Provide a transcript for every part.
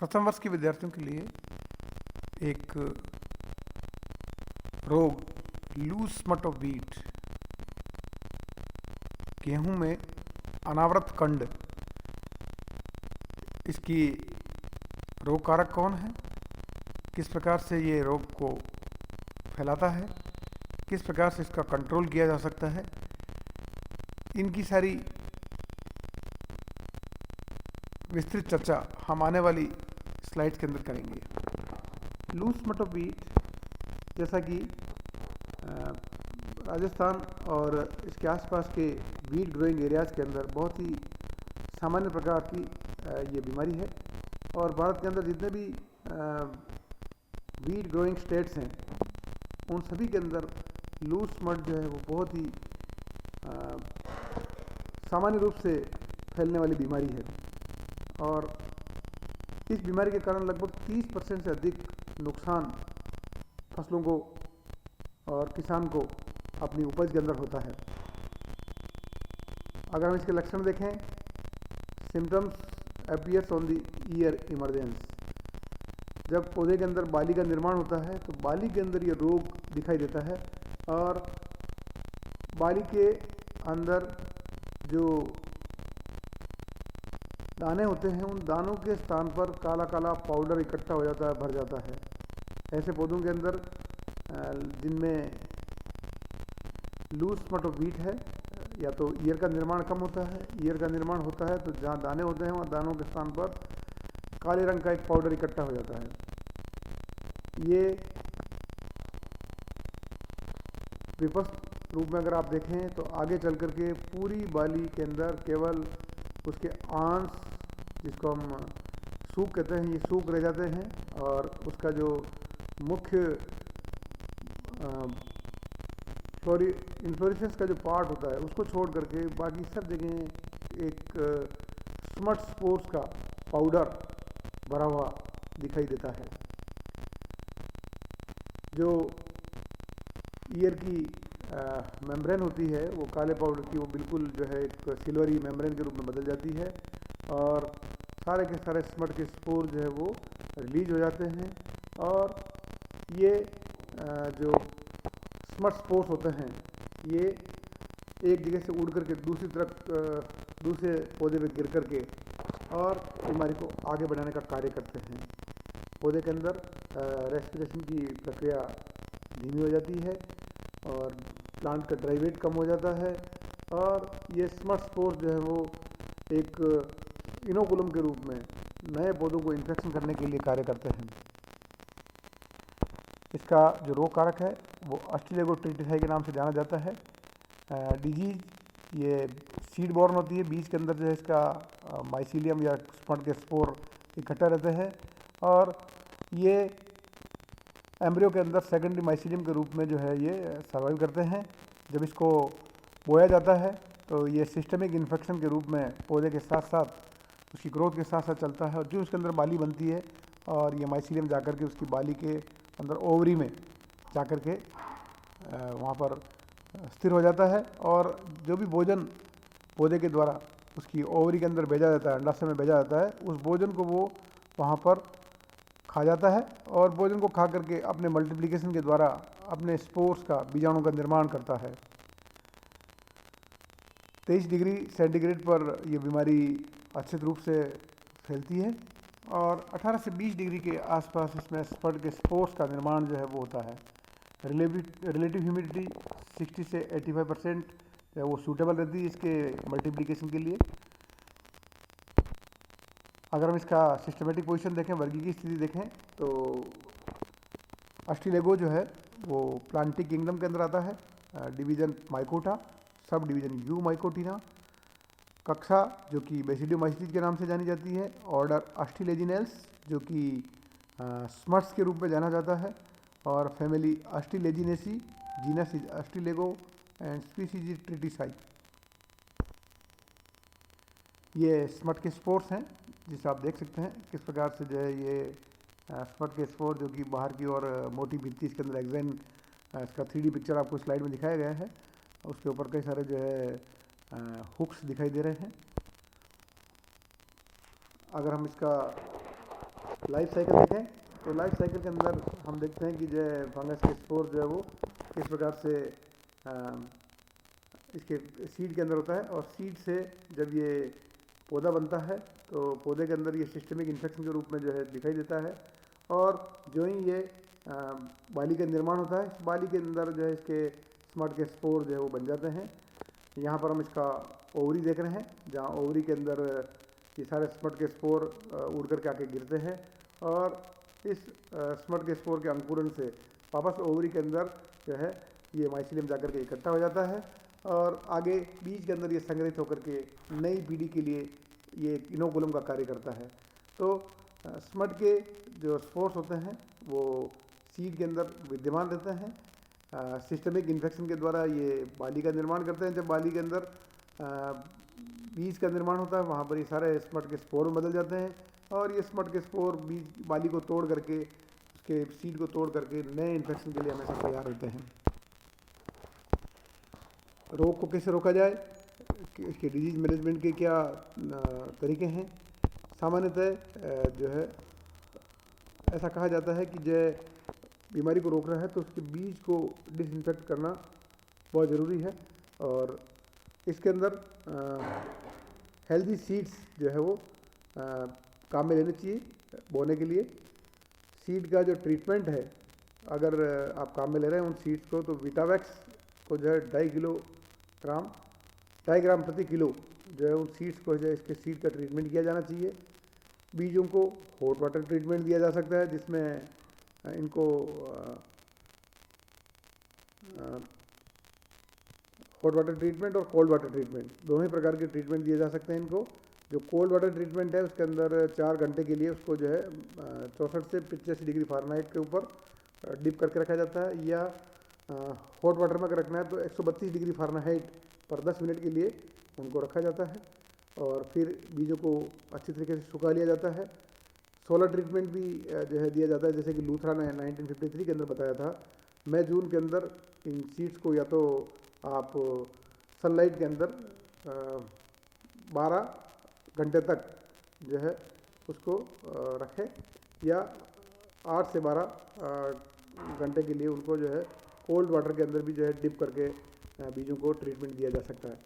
प्रथम वर्ष के विद्यार्थियों के लिए एक रोग लूज स्मट ऑफ व्हीट, गेहूं में अनावृत कंड, इसकी रोग कारक कौन है, किस प्रकार से ये रोग को फैलाता है, किस प्रकार से इसका कंट्रोल किया जा सकता है, इनकी सारी विस्तृत चर्चा हम आने वाली स्लाइड्स के अंदर करेंगे। लूज स्मट ऑफ व्हीट, जैसा कि राजस्थान और इसके आसपास के व्हीट ग्रोइंग एरियाज़ के अंदर बहुत ही सामान्य प्रकार की ये बीमारी है, और भारत के अंदर जितने भी व्हीट ग्रोइंग स्टेट्स हैं उन सभी के अंदर लूज स्मट जो है वो बहुत ही सामान्य रूप से फैलने वाली बीमारी है। और इस बीमारी के कारण लगभग 30% से अधिक नुकसान फसलों को और किसान को अपनी उपज के अंदर होता है। अगर हम इसके लक्षण देखें, symptoms appears on the year emergence. जब पौधे के अंदर बाली का निर्माण होता है तो बाली के अंदर ये रोग दिखाई देता है, और बाली के अंदर जो दाने होते हैं उन दानों के स्थान पर काला काला पाउडर इकट्ठा हो जाता है, भर जाता है। ऐसे पौधों के अंदर जिनमें लूज स्मट ऑफ व्हीट है, या तो ईयर का निर्माण कम होता है, ईयर का निर्माण होता है तो जहाँ दाने होते हैं वहाँ दानों के स्थान पर काले रंग का एक पाउडर इकट्ठा हो जाता है। ये विपस्त रूप में अगर आप देखें तो आगे चल कर के पूरी बाली के अंदर केवल उसके आंश, जिसको हम सूख कहते हैं, ये सूख रह जाते हैं, और उसका जो मुख्य इन्फ्लोरेसेंस का जो पार्ट होता है उसको छोड़ करके बाकी सब जगह एक स्मट स्पोर्स का पाउडर भरा हुआ दिखाई देता है। जो ईयर की मेम्ब्रेन होती है वो काले पाउडर की वो बिल्कुल जो है एक सिल्वरी मेम्ब्रेन के रूप में बदल जाती है, और सारे के सारे स्मट के स्पोर जो है वो रिलीज हो जाते हैं, और ये जो स्मट स्पोर्स होते हैं ये एक जगह से उड़ करके दूसरी तरफ दूसरे पौधे पे गिर करके और बीमारी को आगे बढ़ाने का कार्य करते हैं। पौधे के अंदर रेस्पिरेशन की प्रक्रिया धीमी हो जाती है, और प्लांट का ड्राई वेट कम हो जाता है, और ये स्मट स्पोर्स जो है वो एक इनोकुलम के रूप में नए पौधों को इन्फेक्शन करने के लिए कार्य करते हैं। इसका जो रोग कारक है वो अस्टिलेगो ट्रिटिसाई के नाम से जाना जाता है। डिजीज ये सीड बॉर्न होती है, बीज के अंदर जो है इसका माइसीलियम या स्पॉट के स्पोर इकट्ठा रहते हैं, और ये एम्ब्रियो के अंदर सेकेंडरी माइसीलियम के रूप में जो है ये सर्वाइव करते हैं। जब इसको बोया जाता है तो ये सिस्टमिक इन्फेक्शन के रूप में पौधे के साथ साथ उसकी ग्रोथ के साथ साथ चलता है, और जो उसके अंदर बाली बनती है और ये माइसीलियम जाकर के उसकी बाली के अंदर ओवरी में जाकर के वहाँ पर स्थिर हो जाता है, और जो भी भोजन पौधे के द्वारा उसकी ओवरी के अंदर भेजा जाता है, अंडाशय में भेजा जाता है, उस भोजन को वो वहाँ पर खा जाता है, और भोजन को खा करके अपने मल्टीप्लिकेशन के द्वारा अपने स्पोर्स का, बीजाणु का निर्माण करता है। 23 डिग्री सेंटीग्रेड पर यह बीमारी अच्छे रूप से फैलती है, और 18 से 20 डिग्री के आसपास इसमें स्पट के स्पोर्स का निर्माण जो है वो होता है। रिलेटिव ह्यूमिडिटी 60 से 85% वो सूटेबल रहती है इसके मल्टीप्लिकेशन के लिए। अगर हम इसका सिस्टमेटिक पोजीशन देखें, वर्गीय की स्थिति देखें, तो अस्टिलेगो जो है वो प्लांटिक किंगडम के अंदर आता है। Division mycota, subdivision Eumycotina, कक्षा जो कि बेसिडियोमाइसीट के नाम से जानी जाती है, ऑर्डर अस्टिलेजिनेल्स जो कि स्मट्स के रूप में जाना जाता है, और family Ustilaginaceae, genus is Ustilago and species is tritici. ये स्मट के स्पोर्स हैं जिसे आप देख सकते हैं किस प्रकार से जो है ये स्मट के स्पोर जो कि बाहर की ओर मोटी भित्ति, इसके अंदर एक्साइन, इसका 3D पिक्चर आपको स्लाइड में दिखाया गया है। उसके ऊपर कई सारे जो है हुक्स दिखाई दे रहे हैं। अगर हम इसका लाइफ साइकिल देखें तो लाइफ साइकिल के अंदर हम देखते हैं कि जो है फंगस के स्पोर जो है वो किस प्रकार से इसके सीड के अंदर होता है, और सीड से जब ये पौधा बनता है तो पौधे के अंदर ये सिस्टमिक इन्फेक्शन के रूप में जो है दिखाई देता है, और जो ही ये बाली का निर्माण होता है, इस बाली के अंदर जो है इसके स्मट के स्पोर जो है वो बन जाते हैं। यहाँ पर हम इसका ओवरी देख रहे हैं, जहाँ ओवरी के अंदर ये सारे स्मट के स्पोर उड़ कर के आके गिरते हैं, और इस स्मट के स्पोर के अंकुरन से वापस ओवरी के अंदर जो है ये माइसीलियम जाकर के इकट्ठा हो जाता है, और आगे बीज के अंदर ये संग्रहित होकर के नई पीढ़ी के लिए ये इनोकुलम का कार्य करता है। तो स्मट के जो स्पोर्स होते हैं वो सीड के अंदर विद्यमान रहते हैं, सिस्टमिक इन्फेक्शन के द्वारा ये बाली का निर्माण करते हैं। जब बाली के अंदर बीज का निर्माण होता है, वहाँ पर ये सारे स्मट के स्पोर में बदल जाते हैं, और ये स्मट के स्पोर बीज बाली को तोड़ करके, उसके सीड को तोड़ करके नए इन्फेक्शन के लिए हमेशा तैयार रहते हैं। रोग को कैसे रोका जाए, इसके डिजीज मैनेजमेंट के क्या तरीके हैं। सामान्यतः जो है ऐसा कहा जाता है कि जो बीमारी को रोक रहा है तो उसके बीज को डिसइंफेक्ट करना बहुत ज़रूरी है, और इसके अंदर हेल्दी सीड्स जो है वो काम में लेने चाहिए बोने के लिए। सीड का जो ट्रीटमेंट है, अगर आप काम में ले रहे हैं उन सीड्स को, तो विटावैक्स को जो है 2.5 ग्राम प्रति किलो जो है उन सीड्स को जो है इसके सीड का ट्रीटमेंट किया जाना चाहिए। बीजों को हॉट वाटर ट्रीटमेंट दिया जा सकता है, जिसमें इनको हॉट वाटर ट्रीटमेंट और कोल्ड वाटर ट्रीटमेंट दोनों ही प्रकार के ट्रीटमेंट दिए जा सकते हैं इनको। जो कोल्ड वाटर ट्रीटमेंट है उसके अंदर 4 घंटे के लिए उसको जो है 64 से 85 डिग्री फ़ारेनहाइट के ऊपर डिप करके रखा जाता है, या हॉट वाटर में अगर रखना है तो 132 डिग्री फ़ारेनहाइट पर 10 मिनट के लिए उनको रखा जाता है, और फिर बीजों को अच्छी तरीके से सुखा लिया जाता है। सोलर ट्रीटमेंट भी जो है दिया जाता है, जैसे कि लूथरा ने 1953 के अंदर बताया था। मई जून के अंदर इन सीड्स को या तो आप सनलाइट के अंदर 12 घंटे तक जो है उसको रखें, या 8 से 12 घंटे के लिए उनको जो है कोल्ड वाटर के अंदर भी जो है डिप करके बीजों को ट्रीटमेंट दिया जा सकता है।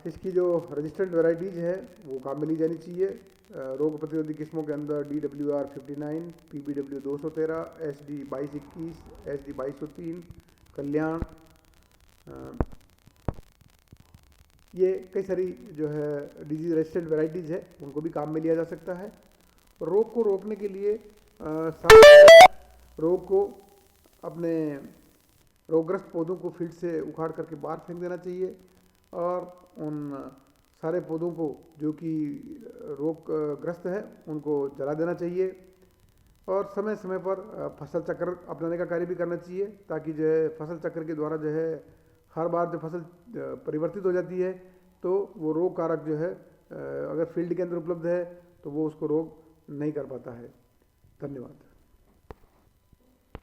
इसकी जो रजिस्टर्ड वैरायटीज़ है वो काम में ली जानी चाहिए। रोग प्रतिरोधी किस्मों के अंदर DWR 59, PBW 213, SD 2221, SD 2203, कल्याण, ये कई सारी जो है डिजीज रेजिस्टेंट वैरायटीज़ है उनको भी काम में लिया जा सकता है। रोग को रोकने के लिए रोग को अपने रोगग्रस्त पौधों को फील्ड से उखाड़ करके बाहर फेंक देना चाहिए, और उन सारे पौधों को जो कि रोगग्रस्त है उनको जला देना चाहिए, और समय समय पर फसल चक्र अपनाने का कार्य भी करना चाहिए, ताकि जो है फसल चक्र के द्वारा जो है हर बार जब फसल परिवर्तित हो जाती है तो वो रोग कारक जो है अगर फील्ड के अंदर उपलब्ध है तो वो उसको रोग नहीं कर पाता है। धन्यवाद।